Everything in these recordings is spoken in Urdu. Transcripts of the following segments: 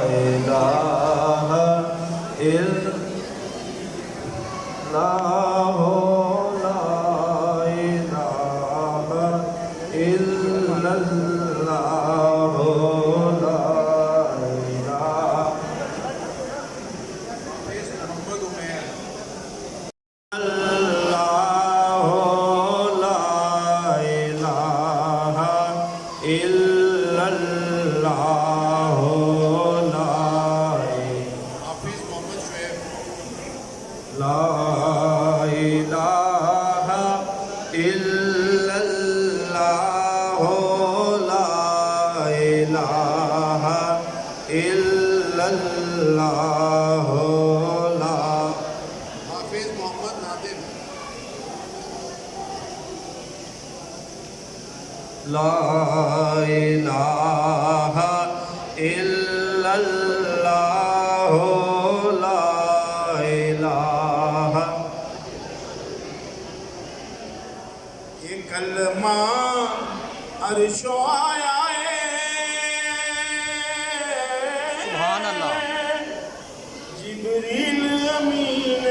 إله إلا الله لا إله إلا الله لا إله الله لا إله إلا الله لا حافظ محمد شعیب لا إله إلا الله لا إله إلا الله لا حافظ محمد نادم لا إله إلا الله لا إله یہ کلمہ عرش و آیا ہے سبحان اللہ جبریل امین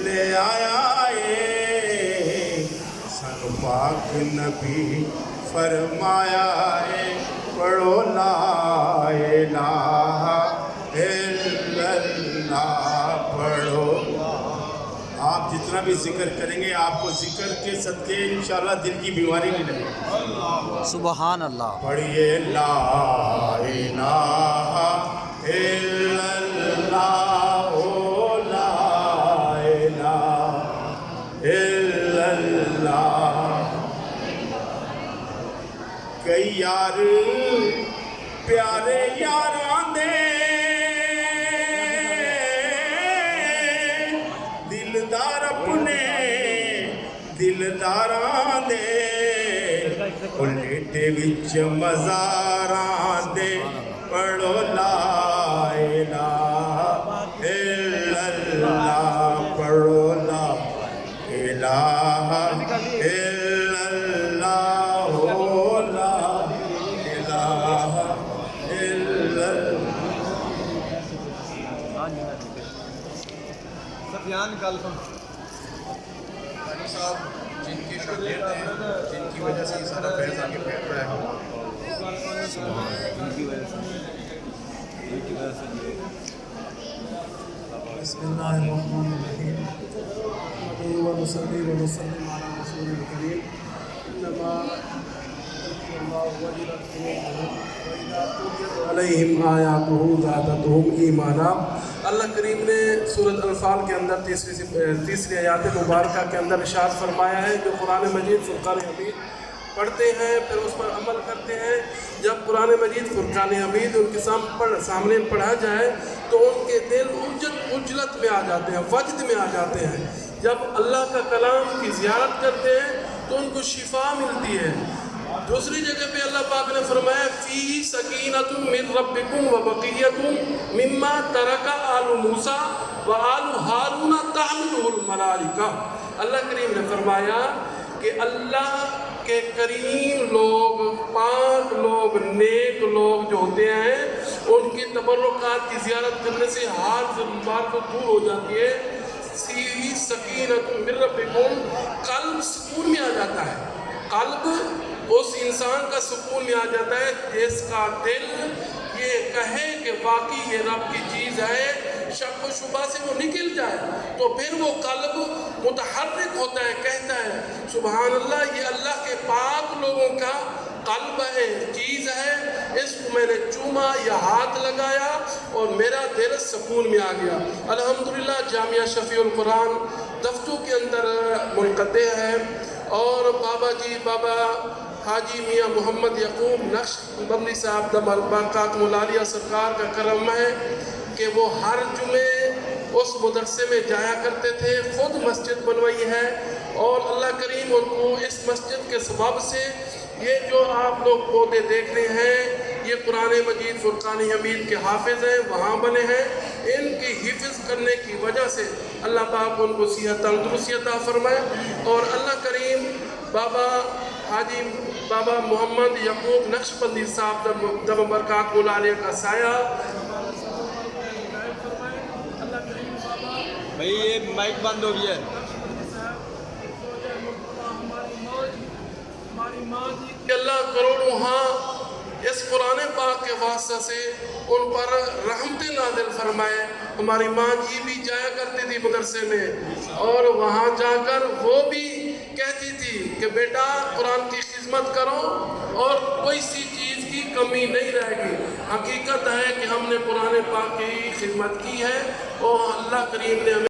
لے آیا ہے سن پاک نبی فرمایا ہے پڑھو لا الہ الا اللہ پڑھو آپ جتنا بھی ذکر کریں گے آپ کو ذکر کے صدقے انشاءاللہ دل کی بیماری نہیں لگے سبحان اللہ پڑھیے لا الہ الا اللہ لا الہ الا اللہ کئی یار پیارے یاراں دے دلدار اپنے دلداراں دے الیٹے وچ مزاراں دے پڑھو لا الہ الا اللہ پڑھو لا الہ الا اللہ لا الہ الا سفیان کالفم صاحب جن کے شاگرد ہیں جن کی وجہ سے یہ سارا فیض آگے پھیل رہا ہے بسم اللہ الرحمن الرحیم نحمده ونصلي ونسلم على رسول الكريم انما الله وجلت قلوبهم واذا تليت عليهم آیاته زادتهم ایمانا۔ اللہ کریم نے سورۃ انفال کے اندر تیسری آیات مبارکہ کے اندر ارشاد فرمایا ہے جو قرآن مجید فرقان حمید پڑھتے ہیں پھر اس پر عمل کرتے ہیں، جب قرآن مجید فرقان حمید ان کے سامنے پڑھا جائے تو ان کے دل اجلت میں آ جاتے ہیں، وجد میں آ جاتے ہیں۔ جب اللہ کا کلام کی زیارت کرتے ہیں تو ان کو شفا ملتی ہے۔ دوسری جگہ پہ اللہ پاک نے فرمایا فی سکینۃ من ربکم وبقیۃ مما ترک آل موسیٰ وآل ہارون تحملہ الملائکہ۔ اللہ کریم نے فرمایا کہ اللہ کے کریم لوگ، پاک لوگ، نیک لوگ جو ہوتے ہیں ان کی تبرکات کی زیارت کرنے سے ہار سے بیمار کو دور ہو جاتی ہے۔ فی سکینۃ من ربکم، قلب سکون میں آ جاتا ہے، قلب اس انسان کا سکون میں آ جاتا ہے جس کا دل یہ کہے کہ واقعی یہ رب کی چیز ہے، شک و شبہ سے وہ نکل جائے تو پھر وہ قلب متحرک ہوتا ہے، کہتا ہے سبحان اللہ یہ اللہ کے پاک لوگوں کا قلب ہے، چیز ہے، اس کو میں نے چوما یا ہاتھ لگایا اور میرا دل سکون میں آ گیا۔ الحمدللہ جامعہ شفیع القرآن دفتوں کے اندر منقطع ہے اور بابا جی بابا حاجی میاں محمد یعقوب نقش بندی صاحب دمال باقات ملالیہ سرکار کا کرم ہے کہ وہ ہر جمعے اس مدرسے میں جایا کرتے تھے، خود مسجد بنوائی ہے اور اللہ کریم ان کو اس مسجد کے سبب سے یہ جو آپ لوگ پودے دیکھ رہے ہیں یہ قرآن مجید فرقان حمید کے حافظ ہیں، وہاں بنے ہیں، ان کی حفظ کرنے کی وجہ سے اللہ پاک ان کو صحت تندرستی عطا فرمائے اور اللہ کریم بابا حاجی بابا محمد یعقوب نقشبندی صاحب دم برکات مولانا کا سایہ. بھائی یہ مائک بند ہو گیا ہے. کہ اللہ کروڑوں ہاں اس قرآن پاک کے واسطے سے ان پر رحمت نازل فرمائے. ہماری ماں جی بھی جایا کرتی تھی مدرسے میں اور وہاں جا کر وہ بھی کہتی تھی کہ بیٹا قرآن کی خدمت کرو اور کوئی سی چیز کی کمی نہیں رہے گی. حقیقت ہے کہ ہم نے قرآن پاک کی خدمت کی ہے اور اللہ کریم نے ہمیں